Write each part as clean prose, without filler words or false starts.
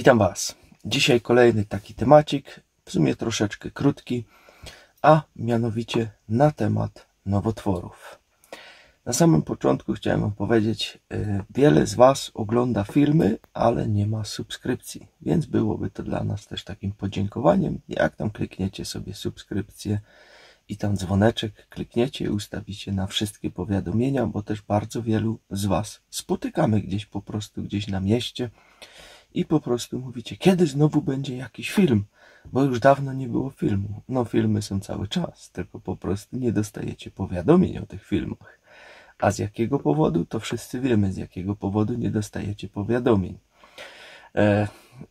Witam Was. Dzisiaj kolejny taki temacik, w sumie troszeczkę krótki, a mianowicie na temat nowotworów. Na samym początku chciałem Wam powiedzieć, wiele z Was ogląda filmy, ale nie ma subskrypcji, więc byłoby to dla nas też takim podziękowaniem, jak tam klikniecie sobie subskrypcję i tam dzwoneczek klikniecie i ustawicie na wszystkie powiadomienia, bo też bardzo wielu z Was spotykamy gdzieś po prostu gdzieś na mieście i po prostu mówicie, kiedy znowu będzie jakiś film, bo już dawno nie było filmu. No filmy są cały czas, tylko po prostu nie dostajecie powiadomień o tych filmach. A z jakiego powodu? To wszyscy wiemy, z jakiego powodu nie dostajecie powiadomień.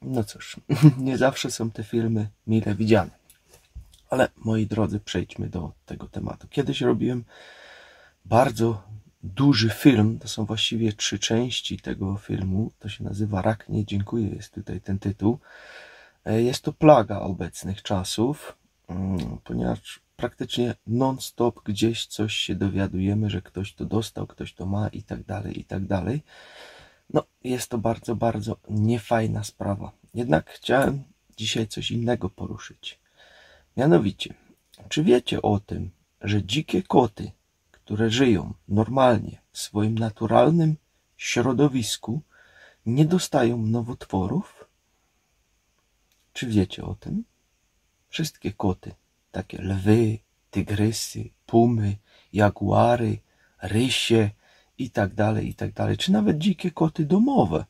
No cóż, nie zawsze są te filmy mile widziane. Ale moi drodzy, przejdźmy do tego tematu. Kiedyś robiłem bardzo duży film, to są właściwie 3 części tego filmu, to się nazywa Rak nie dziękuję, jest tutaj ten tytuł. Jest to plaga obecnych czasów, ponieważ praktycznie non-stop gdzieś coś się dowiadujemy, że ktoś to dostał, ktoś to ma i tak dalej, i tak dalej. No, jest to bardzo, bardzo niefajna sprawa. Jednak chciałem dzisiaj coś innego poruszyć. Mianowicie, czy wiecie o tym, że dzikie koty, które żyją normalnie w swoim naturalnym środowisku, nie dostają nowotworów? Czy wiecie o tym? Wszystkie koty, takie lwy, tygrysy, pumy, jaguary, rysie i tak dalej, czy nawet dzikie koty domowe,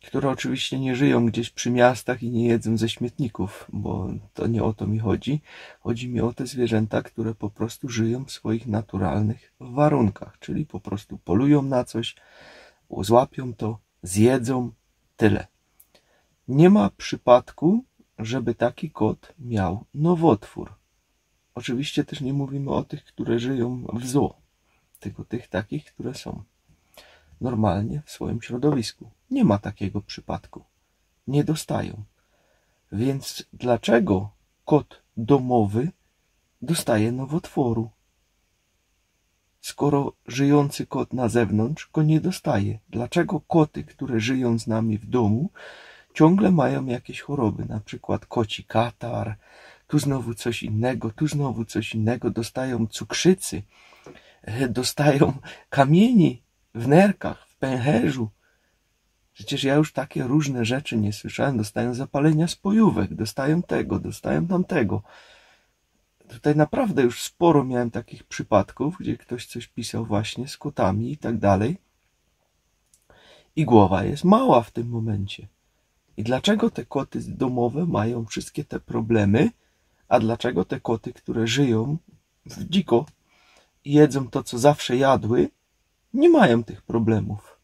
które oczywiście nie żyją gdzieś przy miastach i nie jedzą ze śmietników, bo to nie o to mi chodzi. Chodzi mi o te zwierzęta, które po prostu żyją w swoich naturalnych warunkach, czyli po prostu polują na coś, złapią to, zjedzą, tyle. Nie ma przypadku, żeby taki kot miał nowotwór. Oczywiście też nie mówimy o tych, które żyją w zoo, tylko tych takich, które są normalnie w swoim środowisku. Nie ma takiego przypadku. Nie dostają. Więc dlaczego kot domowy dostaje nowotworu? Skoro żyjący kot na zewnątrz go nie dostaje. Dlaczego koty, które żyją z nami w domu, ciągle mają jakieś choroby? Na przykład koci katar, tu znowu coś innego, tu znowu coś innego. Dostają cukrzycy, dostają kamieni w nerkach, w pęcherzu. Przecież ja już takie różne rzeczy nie słyszałem. Dostają zapalenia spojówek, dostają tego, dostają tamtego. Tutaj naprawdę już sporo miałem takich przypadków, gdzie ktoś coś pisał właśnie z kotami i tak dalej. I głowa jest mała w tym momencie. I dlaczego te koty domowe mają wszystkie te problemy, a dlaczego te koty, które żyją dziko i jedzą to, co zawsze jadły, nie mają tych problemów?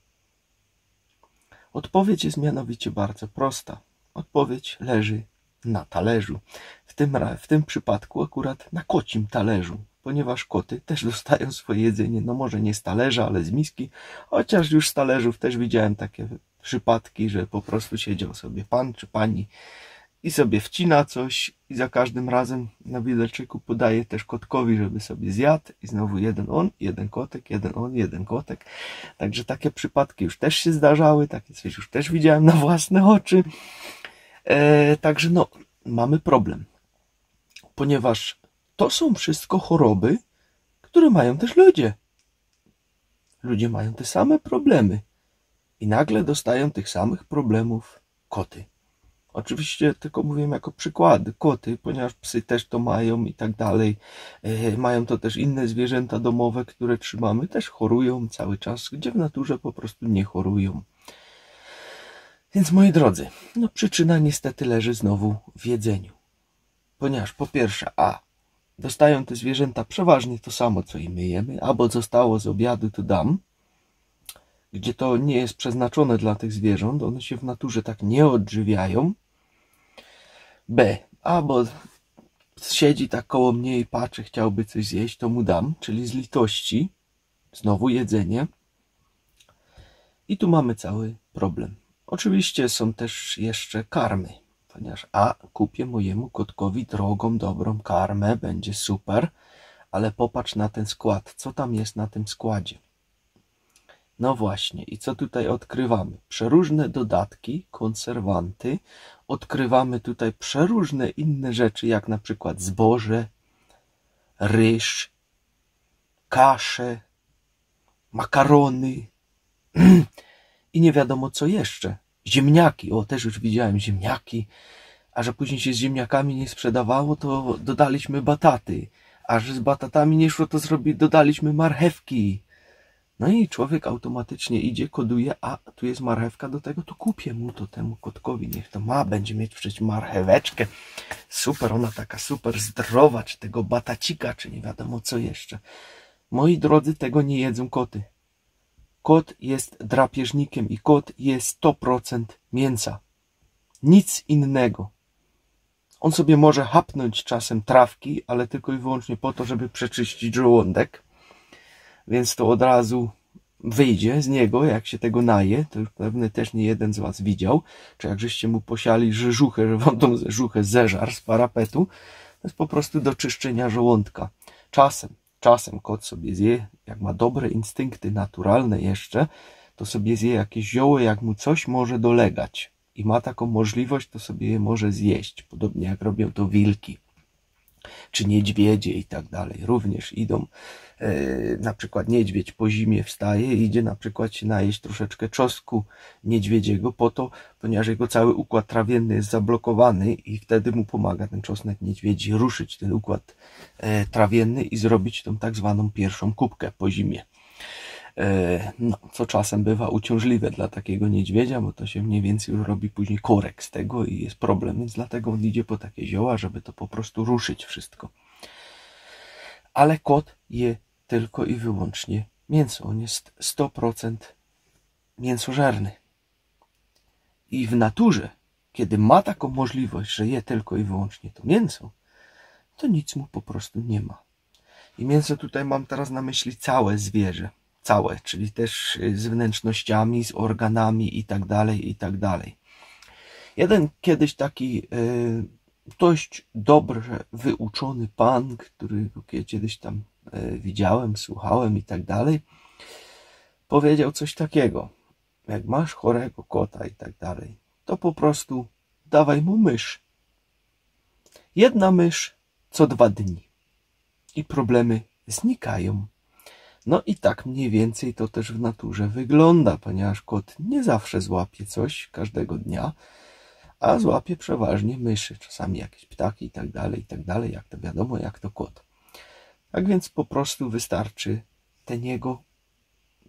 Odpowiedź jest mianowicie bardzo prosta. Odpowiedź leży na talerzu. W tym przypadku akurat na kocim talerzu, ponieważ koty też dostają swoje jedzenie, no może nie z talerza, ale z miski, chociaż już z talerzów też widziałem takie przypadki, że po prostu siedział sobie pan czy pani i sobie wcina coś i za każdym razem na widelczyku podaje też kotkowi, żeby sobie zjadł i znowu jeden on, jeden kotek, jeden on, jeden kotek. Także takie przypadki już też się zdarzały, takie coś już też widziałem na własne oczy. Także no, mamy problem, ponieważ to są wszystko choroby, które mają też ludzie. Ludzie mają te same problemy i nagle dostają tych samych problemów koty. Oczywiście tylko mówię jako przykłady, koty, ponieważ psy też to mają i tak dalej. Mają to też inne zwierzęta domowe, które trzymamy, też chorują cały czas, gdzie w naturze po prostu nie chorują. Więc moi drodzy, no przyczyna niestety leży znowu w jedzeniu. Ponieważ po pierwsze, dostają te zwierzęta przeważnie to samo, co i my jemy, albo zostało z obiadu, to dam, gdzie to nie jest przeznaczone dla tych zwierząt, one się w naturze tak nie odżywiają. Albo siedzi tak koło mnie i patrzy, chciałby coś zjeść, to mu dam, czyli z litości, znowu jedzenie. I tu mamy cały problem. Oczywiście są też jeszcze karmy, ponieważ kupię mojemu kotkowi drogą, dobrą karmę, będzie super, ale popatrz na ten skład, co tam jest na tym składzie. No właśnie, i co tutaj odkrywamy? Przeróżne dodatki, konserwanty. Odkrywamy tutaj przeróżne inne rzeczy, jak na przykład zboże, ryż, kasze, makarony i nie wiadomo co jeszcze. Ziemniaki, o też już widziałem ziemniaki, a że później się z ziemniakami nie sprzedawało, to dodaliśmy bataty, a że z batatami nie szło, to dodaliśmy marchewki. No i człowiek automatycznie idzie, koduje, a tu jest marchewka do tego, to kupię mu to temu kotkowi, niech to ma, będzie mieć przecież marcheweczkę. Super, ona taka super zdrowa, czy tego batacika, czy nie wiadomo co jeszcze. Moi drodzy, tego nie jedzą koty. Kot jest drapieżnikiem i kot jest 100% mięsa. Nic innego. On sobie może chapnąć czasem trawki, ale tylko i wyłącznie po to, żeby przeczyścić żołądek. Więc to od razu wyjdzie z niego, jak się tego naje. To już pewnie też nie jeden z was widział. Czy jak żeście mu posiali rzeżuchę, że wam tą rzeżuchę zeżarł z parapetu. To jest po prostu do czyszczenia żołądka. Czasem kot sobie zje, jak ma dobre instynkty naturalne jeszcze, to sobie zje jakieś zioło, jak mu coś może dolegać. I ma taką możliwość, to sobie je może zjeść. Podobnie jak robią to wilki. Czy niedźwiedzie i tak dalej. Również idą, na przykład niedźwiedź po zimie wstaje i idzie na przykład się najeść troszeczkę czosnku niedźwiedziego po to, ponieważ jego cały układ trawienny jest zablokowany i wtedy mu pomaga ten czosnek niedźwiedzi ruszyć ten układ trawienny i zrobić tą tak zwaną pierwszą kubkę po zimie. No, co czasem bywa uciążliwe dla takiego niedźwiedzia, bo to się mniej więcej już robi później korek z tego i jest problem, więc dlatego on idzie po takie zioła, żeby to po prostu ruszyć wszystko. Ale kot je tylko i wyłącznie mięso. On jest 100% mięsożerny. I w naturze, kiedy ma taką możliwość, że je tylko i wyłącznie to mięso, to nic mu po prostu nie ma. I mięso tutaj mam teraz na myśli całe zwierzę. Całe, czyli też z wnętrznościami, z organami i tak dalej, i tak dalej. Jeden kiedyś taki dość dobrze wyuczony pan, którego kiedyś tam widziałem, słuchałem i tak dalej, powiedział coś takiego: jak masz chorego kota i tak dalej, to po prostu dawaj mu mysz. Jedna mysz co 2 dni i problemy znikają. No i tak mniej więcej to też w naturze wygląda, ponieważ kot nie zawsze złapie coś każdego dnia, a złapie przeważnie myszy, czasami jakieś ptaki i tak dalej, jak to wiadomo, jak to kot. Tak więc po prostu wystarczy ten jego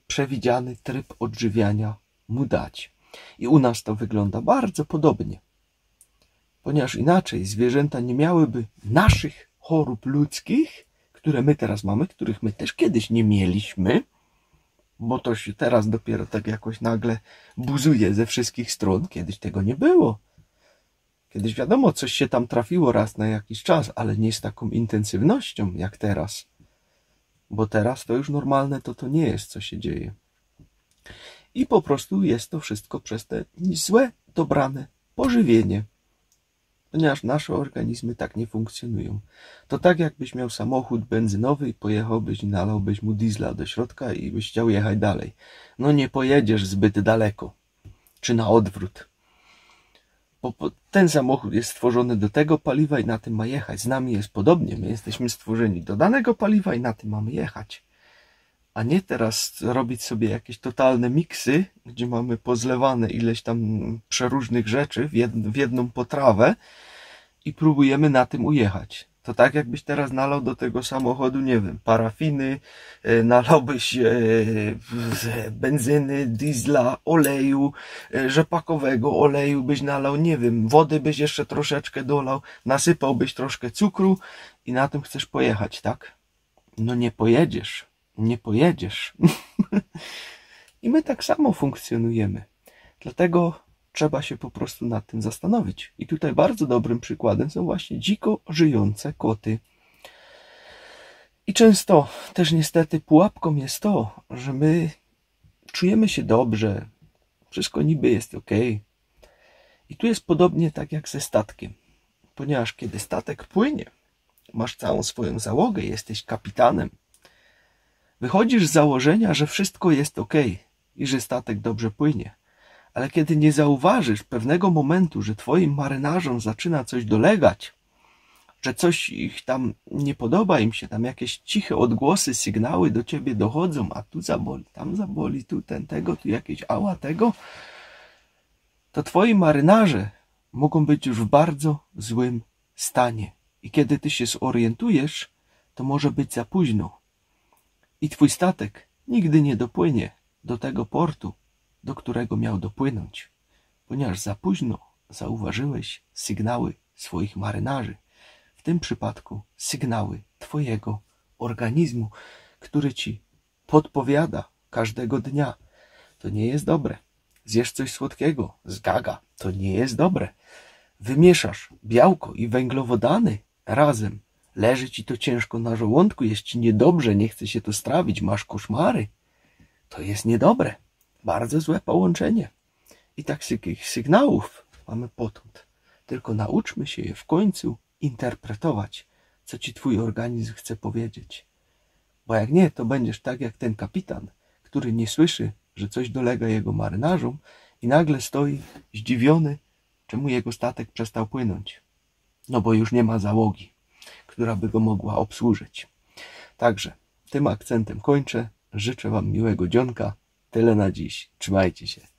przewidziany tryb odżywiania mu dać. I u nas to wygląda bardzo podobnie, ponieważ inaczej zwierzęta nie miałyby naszych chorób ludzkich, które my teraz mamy, których my też kiedyś nie mieliśmy, bo to się teraz dopiero tak jakoś nagle buzuje ze wszystkich stron. Kiedyś tego nie było. Kiedyś wiadomo, coś się tam trafiło raz na jakiś czas, ale nie z taką intensywnością jak teraz. Bo teraz to już normalne to nie jest, co się dzieje. I po prostu jest to wszystko przez te złe, dobrane pożywienie. Ponieważ nasze organizmy tak nie funkcjonują. To tak jakbyś miał samochód benzynowy i pojechałbyś i nalałbyś mu diesla do środka i byś chciał jechać dalej. No nie pojedziesz zbyt daleko. Czy na odwrót. Bo ten samochód jest stworzony do tego paliwa i na tym ma jechać. Z nami jest podobnie. My jesteśmy stworzeni do danego paliwa i na tym mamy jechać. A nie teraz robić sobie jakieś totalne miksy, gdzie mamy pozlewane ileś tam przeróżnych rzeczy w jedną potrawę i próbujemy na tym ujechać. To tak jakbyś teraz nalał do tego samochodu, nie wiem, parafiny, nalałbyś benzyny, diesla, oleju, rzepakowego oleju byś nalał, nie wiem, wody byś jeszcze troszeczkę dolał, nasypałbyś troszkę cukru i na tym chcesz pojechać, tak? No nie pojedziesz. Nie pojedziesz. I my tak samo funkcjonujemy. Dlatego trzeba się po prostu nad tym zastanowić. I tutaj bardzo dobrym przykładem są właśnie dziko żyjące koty. I często też niestety pułapką jest to, że my czujemy się dobrze. Wszystko niby jest ok. I tu jest podobnie tak jak ze statkiem. Ponieważ kiedy statek płynie, masz całą swoją załogę, jesteś kapitanem, wychodzisz z założenia, że wszystko jest ok, i że statek dobrze płynie. Ale kiedy nie zauważysz pewnego momentu, że twoim marynarzom zaczyna coś dolegać, że coś ich tam nie podoba im się, tam jakieś ciche odgłosy, sygnały do ciebie dochodzą, a tu zaboli, tam zaboli, tu tego, tu jakieś ała tego, to twoi marynarze mogą być już w bardzo złym stanie. I kiedy ty się zorientujesz, to może być za późno. I twój statek nigdy nie dopłynie do tego portu, do którego miał dopłynąć, ponieważ za późno zauważyłeś sygnały swoich marynarzy. W tym przypadku sygnały twojego organizmu, który ci podpowiada każdego dnia. To nie jest dobre. Zjesz coś słodkiego, zgaga. To nie jest dobre. Wymieszasz białko i węglowodany razem. Leży ci to ciężko na żołądku, jest ci niedobrze, nie chce się to strawić, masz koszmary. To jest niedobre. Bardzo złe połączenie. I takich sygnałów mamy potąd. Tylko nauczmy się je w końcu interpretować, co ci twój organizm chce powiedzieć. Bo jak nie, to będziesz tak jak ten kapitan, który nie słyszy, że coś dolega jego marynarzom i nagle stoi zdziwiony, czemu jego statek przestał płynąć. No bo już nie ma załogi, która by go mogła obsłużyć. Także tym akcentem kończę. Życzę wam miłego dzionka. Tyle na dziś. Trzymajcie się.